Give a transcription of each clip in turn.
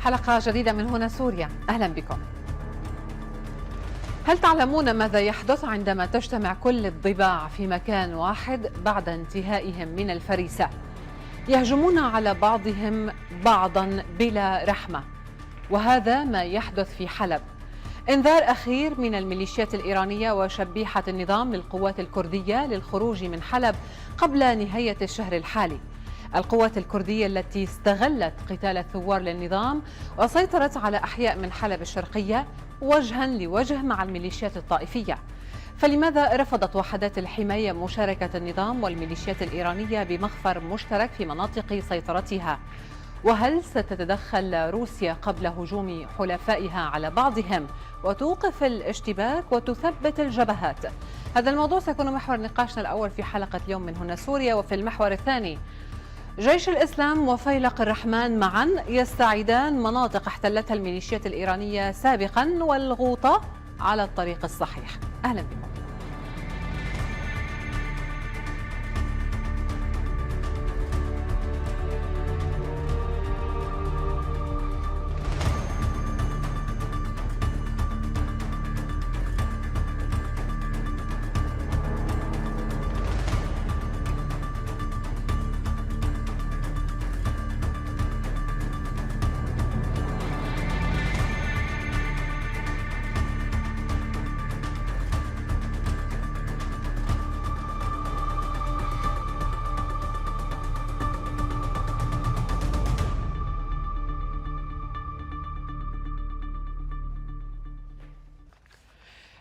حلقة جديدة من هنا سوريا، أهلا بكم. هل تعلمون ماذا يحدث عندما تجتمع كل الضباع في مكان واحد بعد انتهائهم من الفريسة؟ يهجمون على بعضهم بعضا بلا رحمة، وهذا ما يحدث في حلب. انذار أخير من الميليشيات الإيرانية وشبيحة النظام للقوات الكردية للخروج من حلب قبل نهاية الشهر الحالي. القوات الكردية التي استغلت قتال الثوار للنظام وسيطرت على أحياء من حلب الشرقية وجها لوجه مع الميليشيات الطائفية. فلماذا رفضت وحدات الحماية مشاركة النظام والميليشيات الإيرانية بمخفر مشترك في مناطق سيطرتها؟ وهل ستتدخل روسيا قبل هجوم حلفائها على بعضهم وتوقف الاشتباك وتثبت الجبهات؟ هذا الموضوع سيكون محور نقاشنا الأول في حلقة اليوم من هنا سوريا. وفي المحور الثاني، جيش الإسلام وفيلق الرحمن معا يستعيدان مناطق احتلتها الميليشيات الإيرانية سابقا والغوطة على الطريق الصحيح. أهلا بكم.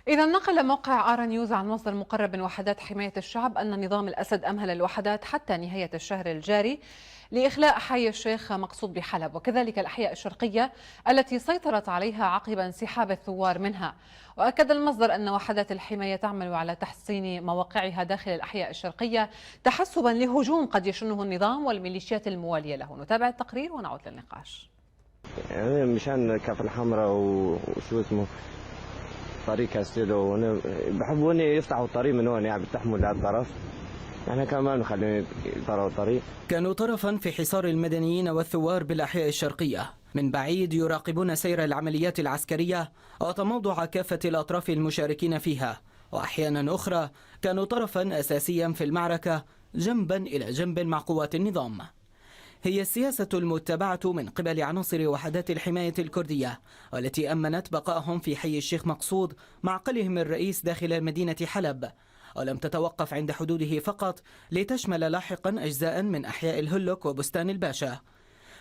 إذا نقل موقع آرا نيوز عن مصدر مقرب من وحدات حماية الشعب أن نظام الأسد أمهل الوحدات حتى نهاية الشهر الجاري لإخلاء حي الشيخ مقصود بحلب، وكذلك الأحياء الشرقية التي سيطرت عليها عقب انسحاب الثوار منها. وأكد المصدر أن وحدات الحماية تعمل على تحصين مواقعها داخل الأحياء الشرقية تحسبا لهجوم قد يشنه النظام والميليشيات الموالية له. نتابع التقرير ونعود للنقاش. يعني مشان كف الحمراء وشو اسمه طريق كاستيلو، بحبوا يفتحوا الطريق من هون، يعني بتحمل لهالطرف، احنا كمان نخليهم يطلعوا الطريق. كانوا طرفا في حصار المدنيين والثوار بالأحياء الشرقية، من بعيد يراقبون سير العمليات العسكرية وتموضع كافة الأطراف المشاركين فيها، وأحيانا أخرى كانوا طرفا أساسيا في المعركة جنبا إلى جنب مع قوات النظام. هي السياسة المتبعة من قبل عناصر وحدات الحماية الكردية، والتي أمنت بقائهم في حي الشيخ مقصود معقلهم الرئيس داخل مدينة حلب، ولم تتوقف عند حدوده فقط لتشمل لاحقا أجزاء من أحياء الهلك وبستان الباشا.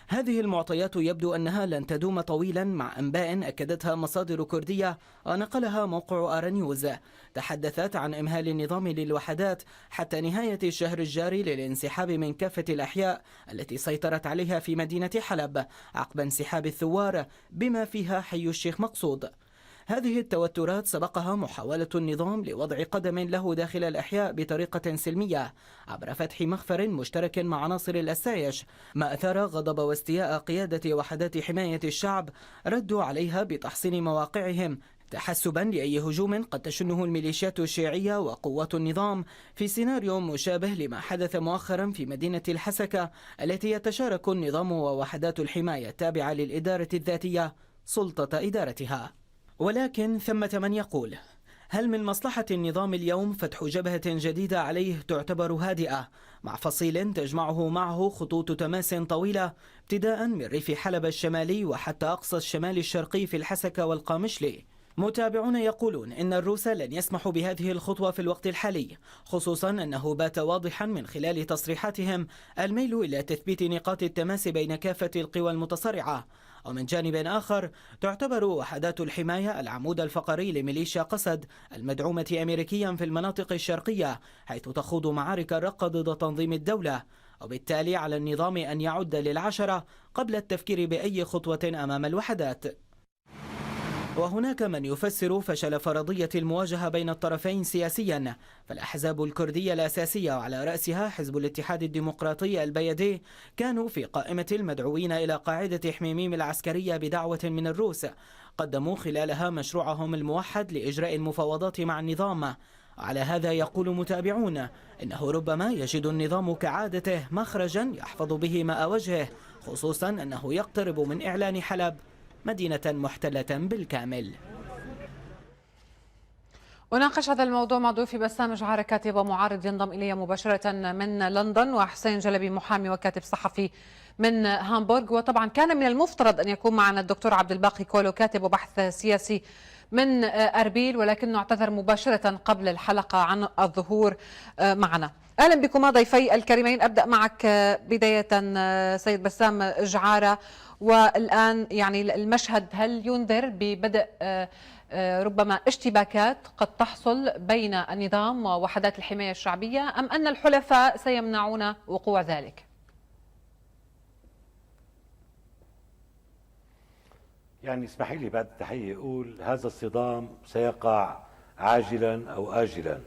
هذه المعطيات يبدو أنها لن تدوم طويلا، مع أنباء أكدتها مصادر كردية ونقلها موقع آرا نيوز تحدثت عن إمهال النظام للوحدات حتى نهاية الشهر الجاري للانسحاب من كافة الأحياء التي سيطرت عليها في مدينة حلب عقب انسحاب الثوار بما فيها حي الشيخ مقصود. هذه التوترات سبقها محاولة النظام لوضع قدم له داخل الأحياء بطريقة سلمية عبر فتح مخفر مشترك مع عناصر الأسايش، ما أثار غضب واستياء قيادة وحدات حماية الشعب ردوا عليها بتحصين مواقعهم تحسبا لأي هجوم قد تشنه الميليشيات الشيعية وقوات النظام، في سيناريو مشابه لما حدث مؤخرا في مدينة الحسكة التي يتشارك النظام ووحدات الحماية التابعة للإدارة الذاتية سلطة إدارتها. ولكن ثمة من يقول: هل من مصلحة النظام اليوم فتح جبهة جديدة عليه تعتبر هادئة مع فصيل تجمعه معه خطوط تماس طويلة ابتداء من ريف حلب الشمالي وحتى أقصى الشمال الشرقي في الحسكة والقامشلي؟ متابعون يقولون إن الروس لن يسمحوا بهذه الخطوة في الوقت الحالي، خصوصا أنه بات واضحا من خلال تصريحاتهم الميل إلى تثبيت نقاط التماس بين كافة القوى المتصارعة. ومن جانب آخر تعتبر وحدات الحماية العمود الفقري لميليشيا قسد المدعومة أمريكيا في المناطق الشرقية، حيث تخوض معارك الرق ضد تنظيم الدولة، وبالتالي على النظام أن يعد للعشرة قبل التفكير بأي خطوة أمام الوحدات. وهناك من يفسر فشل فرضية المواجهة بين الطرفين سياسيا، فالأحزاب الكردية الأساسية وعلى رأسها حزب الاتحاد الديمقراطي البيدي كانوا في قائمة المدعوين إلى قاعدة حميميم العسكرية بدعوة من الروس، قدموا خلالها مشروعهم الموحد لإجراء المفاوضات مع النظام. على هذا يقول متابعون إنه ربما يجد النظام كعادته مخرجا يحفظ به ماء وجهه، خصوصا أنه يقترب من إعلان حلب مدينة محتلة بالكامل. أناقش هذا الموضوع مع ضيوفي بسام جعارة كاتب ومعارض ينضم إلي مباشرة من لندن، وحسين جلبي محامي وكاتب صحفي من هامبورغ. وطبعا كان من المفترض أن يكون معنا الدكتور عبد الباقي كولو كاتب وبحث سياسي من أربيل، ولكنه اعتذر مباشرة قبل الحلقة عن الظهور معنا. أهلا بكما ضيفي الكريمين. أبدأ معك بداية سيد بسام جعارة، والآن يعني المشهد هل ينذر ببدء ربما اشتباكات قد تحصل بين النظام ووحدات الحماية الشعبية، أم أن الحلفاء سيمنعون وقوع ذلك؟ يعني اسمحي لي بعد التحية أقول هذا الصدام سيقع عاجلا أو آجلا،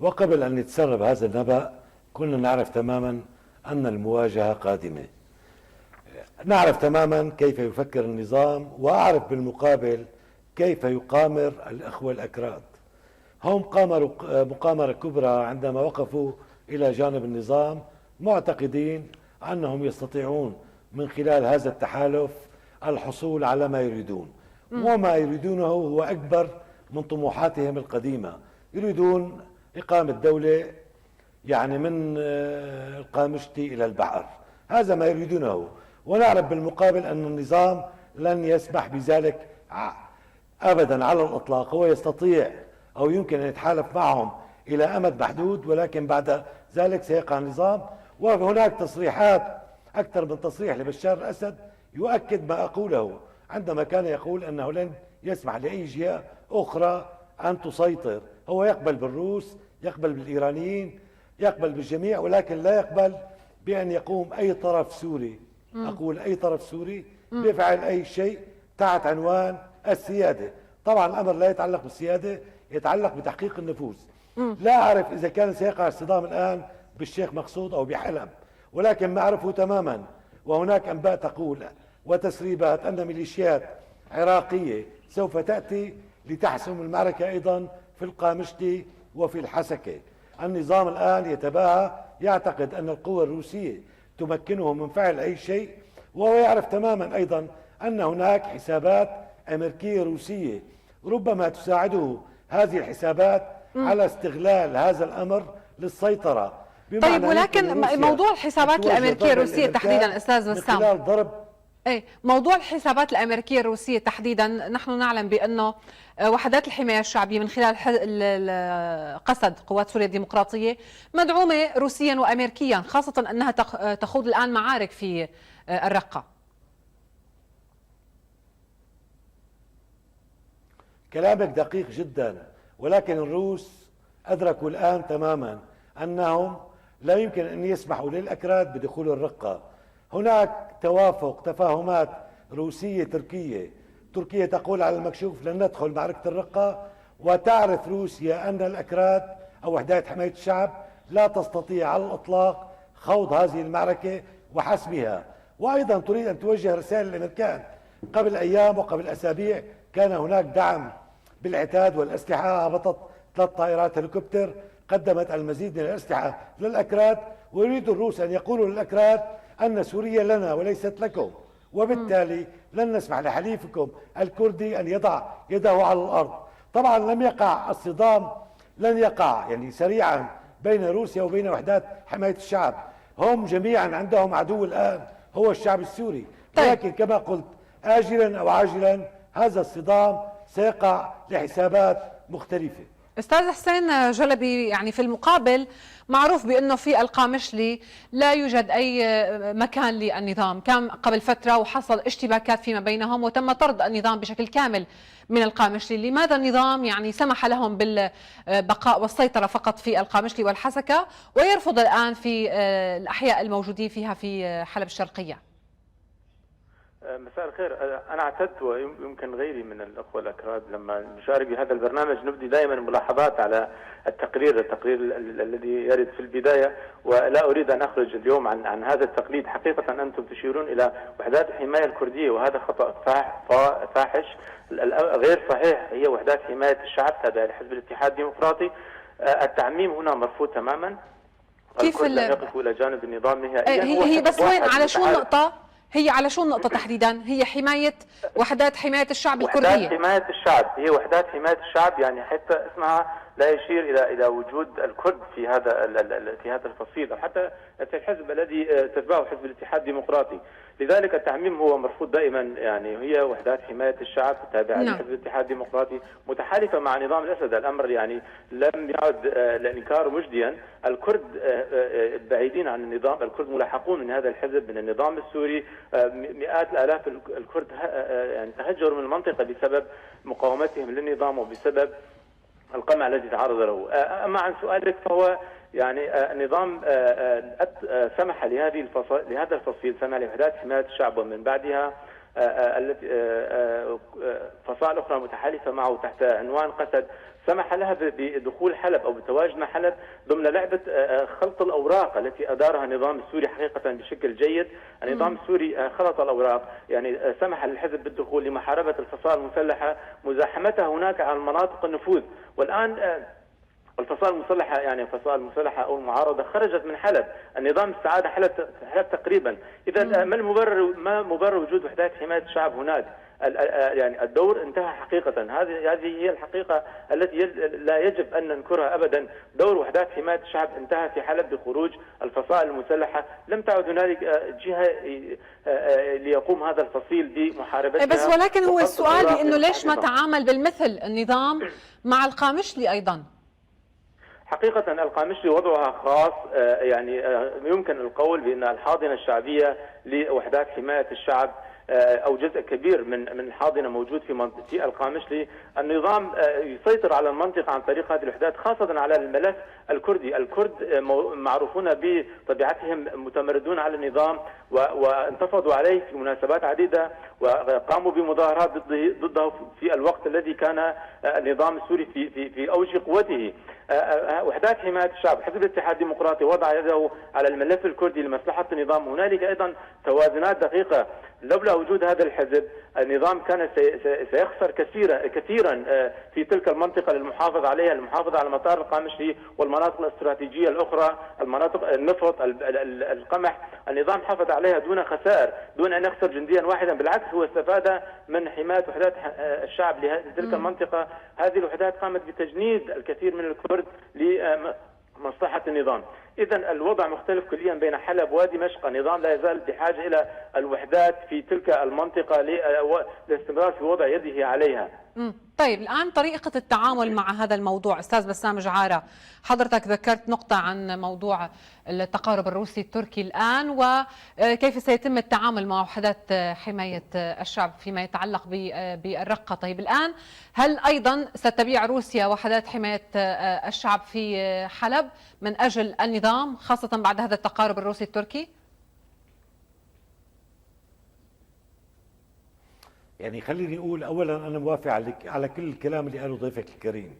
وقبل أن يتسرب هذا النبأ كنا نعرف تماما أن المواجهة قادمة. نعرف تماما كيف يفكر النظام، وأعرف بالمقابل كيف يقامر الأخوة الأكراد. هم قامروا مقامرة كبرى عندما وقفوا إلى جانب النظام، معتقدين أنهم يستطيعون من خلال هذا التحالف الحصول على ما يريدون، وما يريدونه هو أكبر من طموحاتهم القديمة. يريدون إقامة دولة يعني من القامشتي إلى البحر، هذا ما يريدونه. ونعرف بالمقابل أن النظام لن يسمح بذلك أبدا على الإطلاق. هو يستطيع أو يمكن أن يتحالف معهم إلى أمد محدود، ولكن بعد ذلك سيقع النظام. وهناك تصريحات أكثر من تصريح لبشار الأسد يؤكد ما أقوله، عندما كان يقول أنه لن يسمح لأي جهة أخرى أن تسيطر. هو يقبل بالروس، يقبل بالإيرانيين، يقبل بالجميع، ولكن لا يقبل بأن يقوم أي طرف سوري، أقول أي طرف سوري، بفعل أي شيء تحت عنوان السيادة. طبعا الأمر لا يتعلق بالسيادة، يتعلق بتحقيق النفوذ. لا أعرف إذا كان سيقع الصدام الآن بالشيخ مقصود أو بحلب، ولكن ما أعرفه تماما، وهناك أنباء تقول وتسريبات أن ميليشيات عراقية سوف تأتي لتحسم المعركة أيضا في القامشتي وفي الحسكة. النظام الآن يتباهى، يعتقد أن القوى الروسية تمكنه من فعل أي شيء، وهو يعرف تماما أيضا أن هناك حسابات أمريكية روسية ربما تساعده هذه الحسابات على استغلال هذا الأمر للسيطرة. طيب، ولكن موضوع الحسابات الأمريكية الروسية تحديدا أستاذ بسام، من خلال ضرب موضوع الحسابات الأمريكية الروسية تحديدا، نحن نعلم بأنه وحدات الحماية الشعبية من خلال قسد قوات سوريا الديمقراطية مدعومة روسيا وأمريكيا، خاصة أنها تخوض الآن معارك في الرقة. كلامك دقيق جدا، ولكن الروس أدركوا الآن تماما أنهم لا يمكن أن يسمحوا للأكراد بدخول الرقة. هناك توافق، تفاهمات روسية تركية. تركيا تقول على المكشوف لن ندخل معركة الرقة، وتعرف روسيا أن الأكراد أو وحدات حماية الشعب لا تستطيع على الإطلاق خوض هذه المعركة وحسمها. وأيضا تريد أن توجه رسائل للأمريكان. قبل أيام وقبل أسابيع كان هناك دعم بالعتاد والأسلحة، هبطت 3 طائرات هليكوبتر قدمت المزيد من الأسلحة للأكراد، ويريد الروس أن يقولوا للأكراد أن سوريا لنا وليست لكم، وبالتالي لن نسمح لحليفكم الكردي أن يضع يده على الأرض. طبعا لم يقع الصدام، لن يقع يعني سريعا بين روسيا وبين وحدات حماية الشعب. هم جميعا عندهم عدو الآن هو الشعب السوري، لكن كما قلت آجلا أو عاجلا هذا الصدام سيقع لحسابات مختلفة. أستاذ حسين جلبي، يعني في المقابل معروف بأنه في القامشلي لا يوجد أي مكان للنظام، كان قبل فترة وحصل اشتباكات فيما بينهم وتم طرد النظام بشكل كامل من القامشلي. لماذا النظام يعني سمح لهم بالبقاء والسيطرة فقط في القامشلي والحسكة، ويرفض الآن في الأحياء الموجودين فيها في حلب الشرقية؟ مساء الخير. أنا اعتدت ويمكن غيري من الأخوة الأكراد لما نشارك بهذا البرنامج نبدي دائما ملاحظات على التقرير الذي يرد في البداية، ولا أريد أن أخرج اليوم عن هذا التقليد. حقيقة أنتم تشيرون إلى وحدات الحماية الكردية وهذا خطأ فاحش غير صحيح. هي وحدات حماية الشعب تابعة لحزب الاتحاد الديمقراطي. التعميم هنا مرفوض تماما. كيف لا يقفوا إلى جانب النظام نهائيا. هي بس وين على شو النقطة؟ هي على شو النقطة تحديدا؟ هي حماية وحدات حماية الشعب وحدات الكردية. حماية الشعب، هي وحدات حماية الشعب، يعني حتى اسمها لا يشير إلى وجود الكرد في هذا الفصيل، أو حتى في الحزب الذي تتبعه حزب الاتحاد الديمقراطي. لذلك التعميم هو مرفوض دائما، يعني هي وحدات حماية الشعب التابعة لحزب الاتحاد الديمقراطي متحالفة مع نظام الأسد. الأمر يعني لم يعد الإنكار مجديا. الكرد بعيدين عن النظام، الكرد ملاحقون من هذا الحزب من النظام السوري. مئات الآلاف الكرد يعني تهجروا من المنطقة بسبب مقاومتهم للنظام وبسبب القمع الذي تعرض له. أما عن سؤالك فهو يعني النظام سمح لهذا الفصيل، سمح لوحدات حماية الشعب ومن بعدها التي فصائل أخرى متحالفة معه تحت عنوان قسد، سمح لها بدخول حلب أو بتواجد مع حلب ضمن لعبة خلط الأوراق التي أدارها النظام السوري حقيقة بشكل جيد. النظام السوري خلط الأوراق، يعني سمح للحزب بالدخول لمحاربة الفصائل المسلحة، مزاحمتها هناك على مناطق النفوذ. والآن الفصائل المسلحة، يعني الفصائل المسلحة أو المعارضة خرجت من حلب، النظام استعاد حلب تقريبا. إذا ما مبرر وجود وحدات حماية الشعب هناك؟ يعني الدور انتهى حقيقة. هذه هي الحقيقة التي لا يجب أن ننكرها أبدا. دور وحدات حماية الشعب انتهى في حلب بخروج الفصائل المسلحة. لم تعد هنالك جهة ليقوم هذا الفصيل بمحاربتها. بس ولكن هو السؤال إنه ليش ما تعامل بالمثل النظام مع القامشلي أيضا؟ حقيقة القامشلي وضعها خاص، يعني يمكن القول بأن الحاضنة الشعبية لوحدات حماية الشعب أو جزء كبير من الحاضنة موجود في القامشلي. النظام يسيطر على المنطقة عن طريق هذه الوحدات، خاصة على الملف الكردي. الكرد معروفون بطبيعتهم متمردون على النظام وانتفضوا عليه في مناسبات عديدة وقاموا بمظاهرات ضده في الوقت الذي كان النظام السوري في أوج قوته. وحدات حماية الشعب، حزب الاتحاد الديمقراطي وضع يده على الملف الكردي لمصلحة النظام. هنالك أيضا توازنات دقيقة. لولا وجود هذا الحزب النظام كان سيخسر كثيرا في تلك المنطقة للمحافظة عليها، المحافظة على مطار القامشلي والمناطق الاستراتيجية الأخرى، المناطق النفط، القمح. النظام حافظ عليها دون خسائر، دون أن يخسر جنديا واحدا. بالعكس هو استفاد من حماية وحدات الشعب لتلك المنطقة. هذه الوحدات قامت بتجنيد الكثير من الكرد لمصلحة النظام. إذا الوضع مختلف كليا بين حلب ودمشق. النظام لا يزال بحاجة إلى الوحدات في تلك المنطقة للاستمرار في وضع يده عليها. طيب الآن طريقة التعامل مع هذا الموضوع، أستاذ بسام جعارة، حضرتك ذكرت نقطة عن موضوع التقارب الروسي التركي الآن وكيف سيتم التعامل مع وحدات حماية الشعب فيما يتعلق بالرقة. طيب الآن هل أيضا ستبيع روسيا وحدات حماية الشعب في حلب من أجل النظام، خاصة بعد هذا التقارب الروسي التركي؟ يعني خليني أقول أولا أنا موافق على كل الكلام اللي قاله ضيفك الكريم،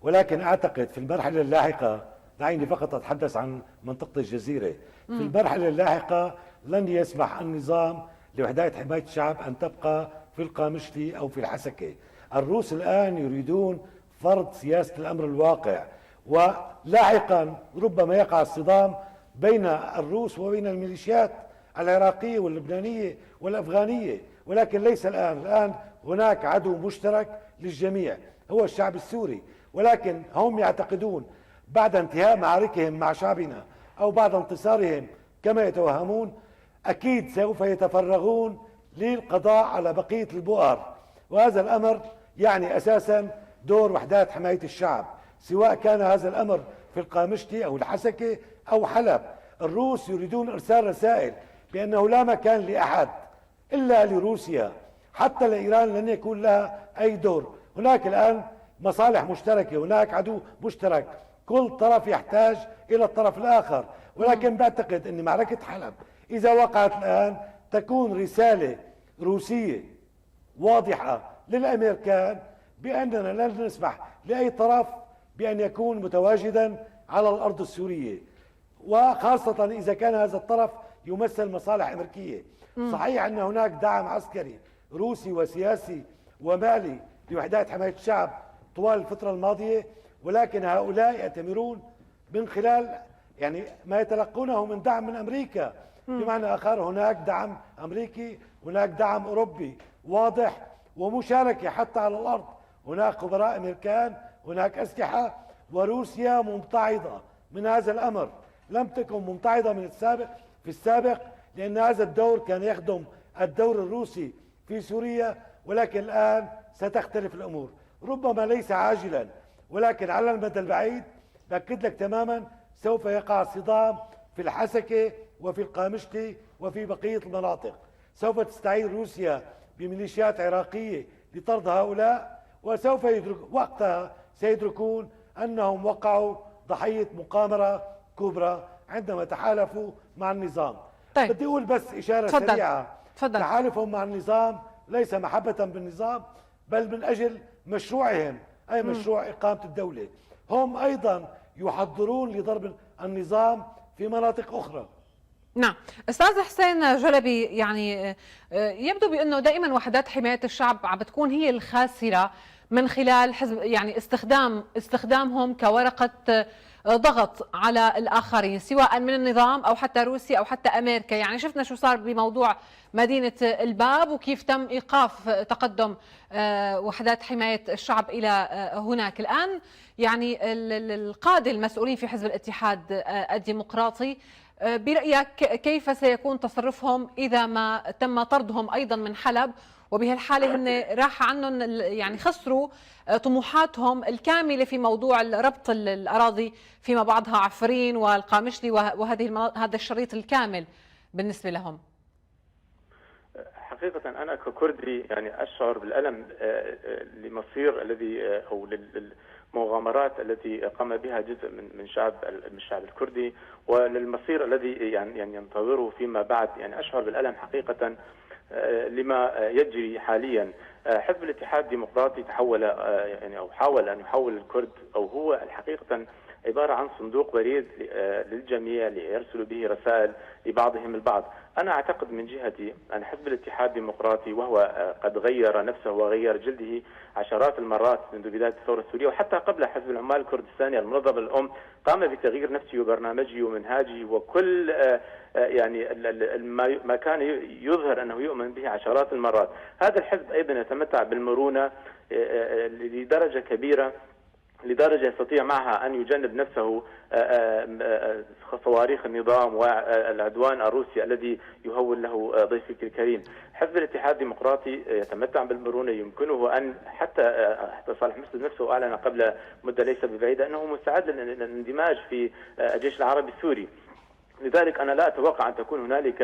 ولكن أعتقد في المرحلة اللاحقة، دعيني فقط أتحدث عن منطقة الجزيرة. في المرحلة اللاحقة لن يسمح النظام لوحدات حماية الشعب أن تبقى في القامشلي أو في الحسكة. الروس الآن يريدون فرض سياسة الأمر الواقع، ولاحقا ربما يقع الصدام بين الروس وبين الميليشيات العراقية واللبنانية والأفغانية، ولكن ليس الآن. الآن هناك عدو مشترك للجميع هو الشعب السوري، ولكن هم يعتقدون بعد انتهاء معاركهم مع شعبنا أو بعد انتصارهم كما يتوهمون أكيد سوف يتفرغون للقضاء على بقية البؤر. وهذا الأمر يعني أساسا دور وحدات حماية الشعب، سواء كان هذا الأمر في القامشلي أو الحسكة أو حلب. الروس يريدون إرسال رسائل بأنه لا مكان لأحد إلا لروسيا، حتى لإيران لن يكون لها أي دور. هناك الآن مصالح مشتركة، هناك عدو مشترك، كل طرف يحتاج إلى الطرف الآخر. ولكن بعتقد أن معركة حلب إذا وقعت الآن تكون رسالة روسية واضحة للأمريكان بأننا لن نسمح لأي طرف بأن يكون متواجدا على الأرض السورية، وخاصة إذا كان هذا الطرف يمثل مصالح أمريكية. صحيح أن هناك دعم عسكري روسي وسياسي ومالي لوحدات حماية الشعب طوال الفترة الماضية، ولكن هؤلاء يأتمرون من خلال يعني ما يتلقونه من دعم من أمريكا. بمعنى آخر هناك دعم أمريكي، هناك دعم أوروبي واضح ومشاركة حتى على الأرض، هناك خبراء أمريكان، هناك أسلحة، وروسيا ممتعضة من هذا الأمر، لم تكن ممتعضة في السابق، لأن هذا الدور كان يخدم الدور الروسي في سوريا، ولكن الآن ستختلف الأمور، ربما ليس عاجلا ولكن على المدى البعيد بأكد لك تماما سوف يقع صدام في الحسكة وفي القامشلي وفي بقية المناطق. سوف تستعين روسيا بميليشيات عراقية لطرد هؤلاء، وسوف وقتها سيدركون أنهم وقعوا ضحية مؤامرة كبرى عندما تحالفوا مع النظام. طيب. بدي أقول بس إشارة سريعة. تحالفهم مع النظام ليس محبة بالنظام، بل من أجل مشروعهم، أي مشروع إقامة الدولة. هم أيضا يحضرون لضرب النظام في مناطق أخرى. نعم. أستاذ حسين جلبي، يعني يبدو بأنه دائما وحدات حماية الشعب عم بتكون هي الخاسرة من خلال حزب، يعني استخدامهم كورقة ضغط على الآخرين، سواء من النظام أو حتى روسيا أو حتى أمريكا. يعني شفنا شو صار بموضوع مدينة الباب وكيف تم إيقاف تقدم وحدات حماية الشعب إلى هناك. الآن يعني القادة المسؤولين في حزب الاتحاد الديمقراطي، برأيك كيف سيكون تصرفهم إذا ما تم طردهم أيضا من حلب، وبهالحالة هن راح عنهم يعني خسروا طموحاتهم الكاملة في موضوع ربط الأراضي فيما بعضها عفرين والقامشلي هذا الشريط الكامل بالنسبة لهم؟ حقيقة أنا ككردي يعني أشعر بالألم لمصير الذي أو للمغامرات التي قام بها جزء من الشعب الكردي، وللمصير الذي يعني ينتظره فيما بعد. يعني أشعر بالألم حقيقة لما يجري حاليا. حزب الاتحاد الديمقراطي تحول يعني أو حاول أن يحول الكرد، أو هو الحقيقة عبارة عن صندوق بريد للجميع ليرسلوا به رسائل لبعضهم البعض. أنا أعتقد من جهتي أن حزب الاتحاد الديمقراطي، وهو قد غير نفسه وغير جلده عشرات المرات منذ بداية الثورة السورية، وحتى قبل حزب العمال الكردستاني المنظمة الأم، قام بتغيير نفسه وبرنامجه ومنهاجه وكل يعني ما كان يظهر أنه يؤمن به عشرات المرات. هذا الحزب أيضا يتمتع بالمرونة لدرجة كبيرة، لدرجة يستطيع معها أن يجنب نفسه صواريخ النظام والعدوان الروسي الذي يهول له ضيفك الكريم. حزب الاتحاد الديمقراطي يتمتع بالمرونة، يمكنه أن حتى صالح مسلم نفسه أعلن قبل مدة ليس ببعيدة أنه مستعد للاندماج في الجيش العربي السوري. لذلك أنا لا أتوقع أن تكون هنالك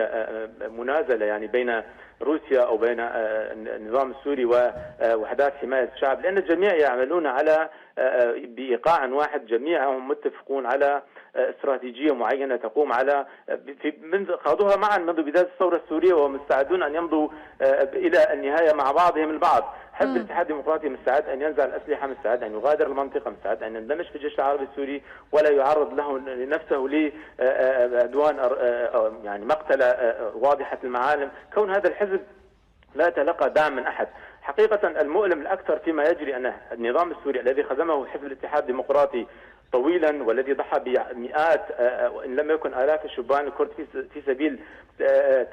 منازلة يعني بين روسيا أو بين النظام السوري ووحدات حماية الشعب، لأن الجميع يعملون على بإيقاع واحد، جميعهم متفقون على استراتيجية معينة تقوم على خاضوها معا منذ بداية الثورة السورية، ومستعدون أن يمضوا إلى النهاية مع بعضهم البعض. حزب الاتحاد الديمقراطي مستعد أن ينزع الأسلحة، مستعد أن يغادر المنطقة، مستعد أن يندمج في الجيش العربي السوري ولا يعرض له لنفسه لعدوان يعني مقتلة واضحة المعالم. كون هذا الحزب لا يتلقى دعم من أحد. حقيقة المؤلم الأكثر فيما يجري أن النظام السوري الذي خدمه حزب الاتحاد الديمقراطي طويلا، والذي ضحى بمئات إن لم يكن آلاف الشبان الكرد في سبيل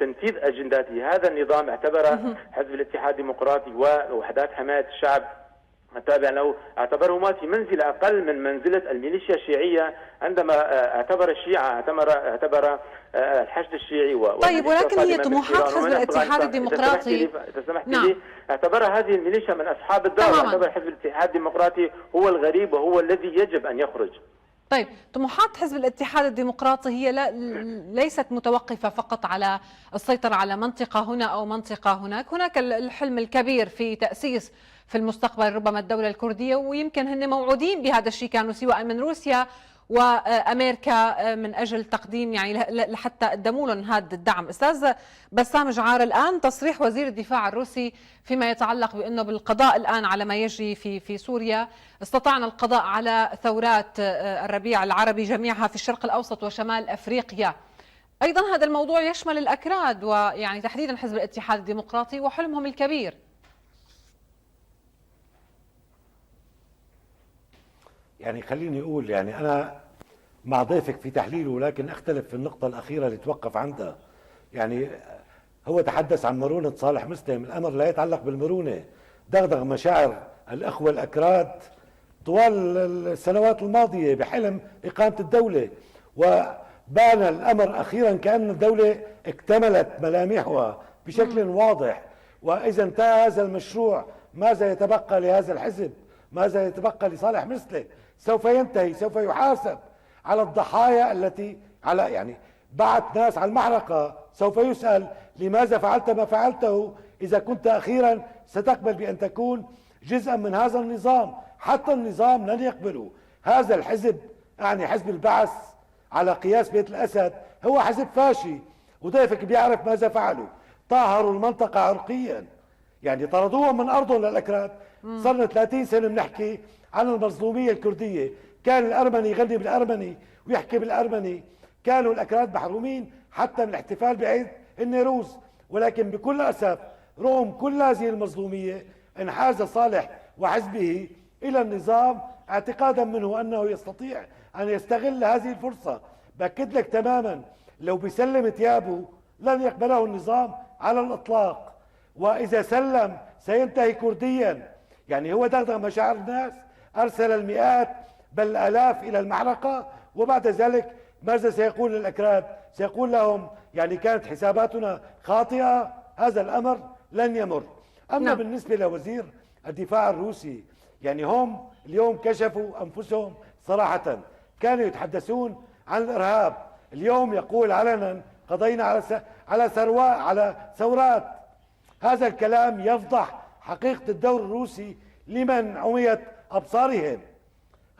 تنفيذ أجنداته، هذا النظام اعتبر حزب الاتحاد الديمقراطي ووحدات حماية الشعب التابع له، اعتبرهما في منزلة أقل من منزلة الميليشيا الشيعية، عندما اعتبر الشيعة اعتبر الحشد الشيعي. طيب، ولكن هي طموحات حزب الاتحاد الديمقراطي، إذا سمحت لي، اعتبر هذه الميليشيا من أصحاب الدار، واعتبر حزب الاتحاد الديمقراطي هو الغريب وهو الذي يجب أن يخرج. طيب، طموحات حزب الاتحاد الديمقراطي هي ليست متوقفة فقط على السيطرة على منطقة هنا أو منطقة هناك. هناك الحلم الكبير في تأسيس في المستقبل ربما الدولة الكردية، ويمكن هن موعودين بهذا الشيء، كانوا سواء من روسيا وأمريكا من أجل تقديم يعني لحتى قدموا لهم هذا الدعم. أستاذ بسام جعار، الآن تصريح وزير الدفاع الروسي فيما يتعلق بأنه بالقضاء الآن على ما يجري في سوريا، استطعنا القضاء على ثورات الربيع العربي جميعها في الشرق الأوسط وشمال أفريقيا. أيضا هذا الموضوع يشمل الأكراد، ويعني تحديدا حزب الاتحاد الديمقراطي وحلمهم الكبير. يعني خليني أقول، يعني أنا مع ضيفك في تحليله، ولكن أختلف في النقطة الأخيرة اللي توقف عندها. يعني هو تحدث عن مرونة صالح مسلم. الأمر لا يتعلق بالمرونة، دغدغ مشاعر الأخوة الأكراد طوال السنوات الماضية بحلم إقامة الدولة، وبان الأمر أخيرا كأن الدولة اكتملت ملامحها بشكل واضح. وإذا انتهى هذا المشروع ماذا يتبقى لهذا الحزب؟ ماذا يتبقى لصالح مسلم؟ سوف ينتهي، سوف يحاسب على الضحايا التي يعني بعت ناس على المحرقة، سوف يسأل لماذا فعلت ما فعلته إذا كنت أخيرا ستقبل بأن تكون جزءا من هذا النظام. حتى النظام لن يقبله. هذا الحزب، يعني حزب البعث على قياس بيت الأسد، هو حزب فاشي، وضيفك بيعرف ماذا فعلوا. طهروا المنطقة عرقيا، يعني طردوهم من أرضهم للأكراد. صرنا 30 سنة بنحكي عن المظلومية الكردية، كان الأرمني يغني بالأرمني ويحكي بالأرمني، كانوا الأكراد محرومين حتى من الاحتفال بعيد النيروز. ولكن بكل أسف رغم كل هذه المظلومية انحاز صالح وحزبه إلى النظام اعتقادا منه أنه يستطيع أن يستغل هذه الفرصة. بأكد لك تماما لو بيسلم ثيابه لن يقبله النظام على الإطلاق، وإذا سلم سينتهي كرديا. يعني هو دغدغ مشاعر الناس، أرسل المئات بل الآلاف إلى المعركة، وبعد ذلك ماذا سيقول للأكراد؟ سيقول لهم يعني كانت حساباتنا خاطئة. هذا الأمر لن يمر. أما بالنسبة لوزير الدفاع الروسي، يعني هم اليوم كشفوا أنفسهم صراحة، كانوا يتحدثون عن الإرهاب، اليوم يقول علنا قضينا على ثورات. هذا الكلام يفضح حقيقة الدور الروسي لمن عميت أبصارهم.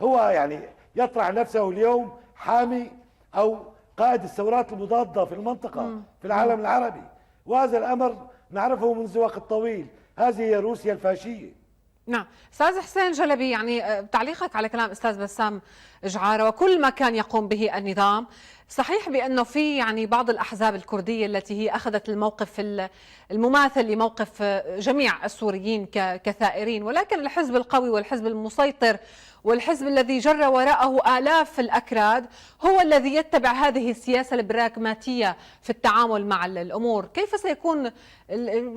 هو يعني يطرح نفسه اليوم حامي أو قائد الثورات المضادة في المنطقة في العالم العربي، وهذا الأمر نعرفه منذ وقت طويل. هذه هي روسيا الفاشية. نعم. أستاذ حسين جلبي، يعني تعليقك على كلام أستاذ بسام جعارة وكل ما كان يقوم به النظام، صحيح بأنه في يعني بعض الأحزاب الكردية التي هي أخذت الموقف المماثل لموقف جميع السوريين كثائرين، ولكن الحزب القوي والحزب المسيطر والحزب الذي جر وراءه آلاف الأكراد هو الذي يتبع هذه السياسة البراغماتية في التعامل مع الأمور. كيف سيكون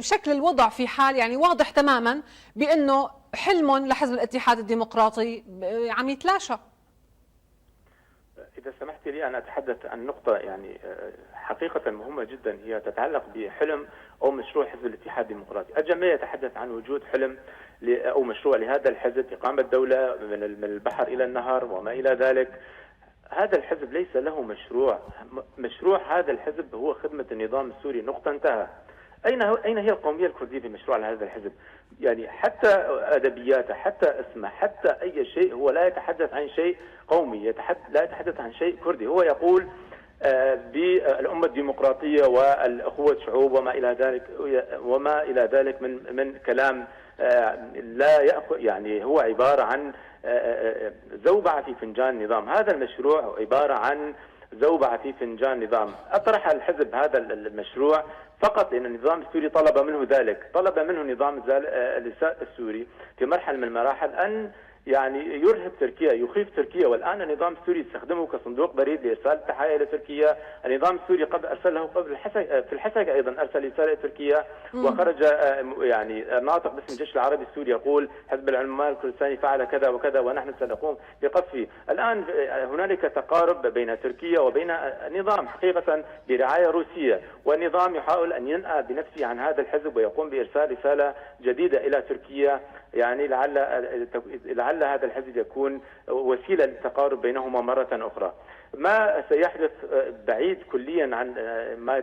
شكل الوضع في حال يعني واضح تماما بأنه حلم لحزب الاتحاد الديمقراطي عم يتلاشى؟ إذا سمحت لي أن أتحدث عن نقطة يعني حقيقة مهمة جدا، هي تتعلق بحلم أو مشروع حزب الاتحاد الديمقراطي. الجميع يتحدث عن وجود حلم أو مشروع لهذا الحزب، إقامة دولة من البحر إلى النهر وما إلى ذلك. هذا الحزب ليس له مشروع. مشروع هذا الحزب هو خدمة النظام السوري، نقطة، انتهى. أين هي القومية الكردية في مشروع هذا الحزب؟ يعني حتى أدبياته، حتى اسمه، حتى أي شيء، هو لا يتحدث عن شيء قومي، لا يتحدث عن شيء كردي. هو يقول بالأمة الديمقراطية والأخوة شعوب وما إلى ذلك من كلام لا يأخذ، يعني هو عبارة عن زوبعة في فنجان نظام. هذا المشروع عبارة عن زوبعة في فنجان نظام. أطرح الحزب هذا المشروع فقط لأن النظام السوري طلب منه ذلك، طلب منه النظام السوري في مرحلة من المراحل أن يعني يرهب تركيا، يخيف تركيا، والآن النظام السوري يستخدمه كصندوق بريد لإرسال التحايا إلى تركيا. النظام السوري قبل أرسل له في الحسكة أيضا أرسل رسالة إلى تركيا، وخرج يعني ناطق باسم الجيش العربي السوري يقول حزب العمال الكردستاني فعل كذا وكذا ونحن سنقوم بقصفه. الآن هنالك تقارب بين تركيا وبين النظام حقيقة برعاية روسية، والنظام يحاول أن ينأى بنفسه عن هذا الحزب ويقوم بإرسال رسالة جديدة إلى تركيا، يعني لعل هذا الحزب يكون وسيلة للتقارب بينهما مرة أخرى. ما سيحدث بعيد كليا عن ما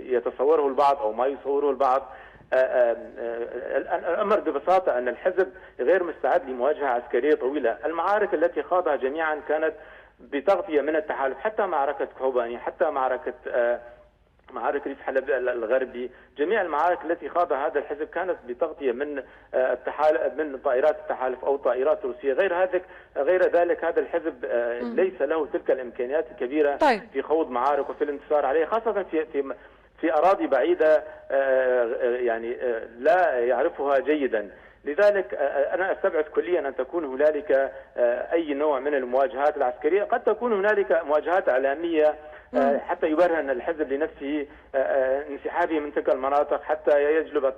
يتصوره البعض أو ما يصوره البعض. الأمر ببساطة أن الحزب غير مستعد لمواجهة عسكرية طويلة. المعارك التي خاضها جميعا كانت بتغطية من التحالف، حتى معركة كوباني، حتى معارك ريف حلب الغربي، جميع المعارك التي خاضها هذا الحزب كانت بتغطية من من طائرات التحالف أو طائرات روسية. غير ذلك هذا الحزب ليس له تلك الإمكانيات الكبيرة في خوض معارك وفي الانتصار عليه، خاصة في أراضي بعيدة يعني لا يعرفها جيدا. لذلك أنا أستبعد كليا أن تكون هنالك أي نوع من المواجهات العسكرية. قد تكون هنالك مواجهات إعلامية حتى يبرهن الحزب لنفسه انسحابه من تلك المناطق، حتى يجلب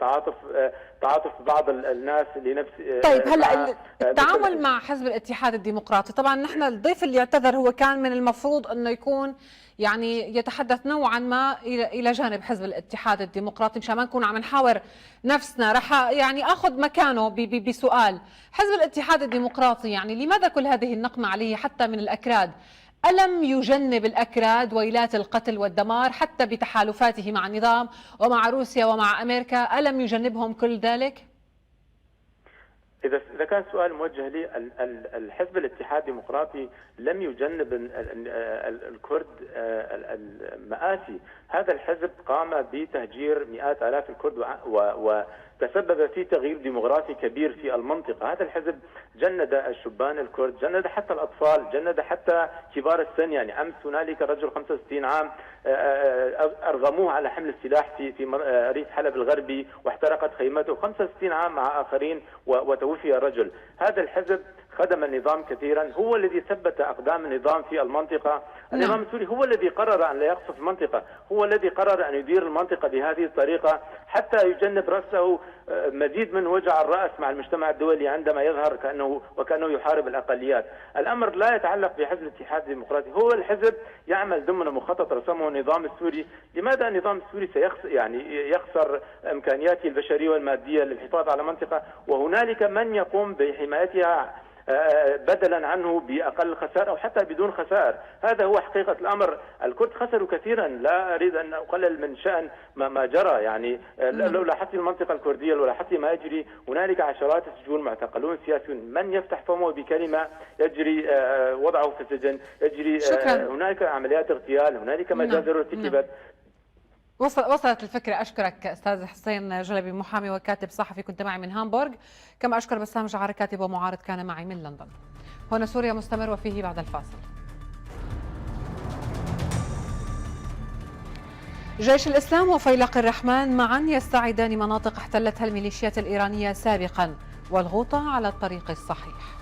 تعاطف بعض الناس لنفس. طيب هلا التعامل مع حزب الاتحاد الديمقراطي، طبعا نحن الضيف اللي اعتذر هو كان من المفروض انه يكون يعني يتحدث نوعا ما الى جانب حزب الاتحاد الديمقراطي مشان ما نكون عم نحاور نفسنا. رح يعني اخذ مكانه بسؤال حزب الاتحاد الديمقراطي، يعني لماذا كل هذه النقمه عليه حتى من الاكراد؟ ألم يجنب الأكراد ويلات القتل والدمار حتى بتحالفاته مع النظام ومع روسيا ومع أمريكا؟ ألم يجنبهم كل ذلك؟ إذا كان سؤال موجه لي، الحزب الاتحاد الديمقراطي لم يجنب الكرد المآسي. هذا الحزب قام بتهجير مئات آلاف الكرد وتسبب في تغيير ديموغرافي كبير في المنطقة. هذا الحزب جند الشبان الكرد، جند حتى الأطفال، جند حتى كبار السن. يعني أمس هنالك رجل 65 عام أرغموه على حمل السلاح في ريف حلب الغربي واحترقت خيمته، 65 عام مع آخرين وتوفي الرجل. هذا الحزب خدم النظام كثيرا، هو الذي ثبت أقدام النظام في المنطقة. النظام السوري هو الذي قرر أن لا يقصف المنطقة، هو الذي قرر أن يدير المنطقة بهذه الطريقة حتى يجنب رأسه مزيد من وجع الرأس مع المجتمع الدولي عندما يظهر وكأنه يحارب الأقليات. الأمر لا يتعلق بحزب الاتحاد الديمقراطي، هو الحزب يعمل ضمن مخطط رسمه النظام السوري. لماذا النظام السوري يخسر إمكانياته البشرية والمادية للحفاظ على منطقة وهنالك من يقوم بحمايتها بدلا عنه بأقل خسائر أو حتى بدون خسائر؟ هذا هو حقيقة الأمر. الكرد خسروا كثيرا، لا أريد أن أقلل من شأن ما جرى. يعني لو لاحظت المنطقة الكردية، لو لاحظت ما يجري، هنالك عشرات السجون، معتقلون سياسيون، من يفتح فمه بكلمة يجري وضعه في السجن، يجري هنالك عمليات اغتيال، هنالك مجازر ارتكبت. وصلت الفكرة. أشكرك أستاذ حسين جلبي، محامي وكاتب صحفي، كنت معي من هامبورغ. كما أشكر بسام جعار، كاتب ومعارض، كان معي من لندن. هنا سوريا مستمر وفيه بعد الفاصل. جيش الإسلام وفيلق الرحمن معا يستعيدان مناطق احتلتها الميليشيات الإيرانية سابقا، والغوطة على الطريق الصحيح.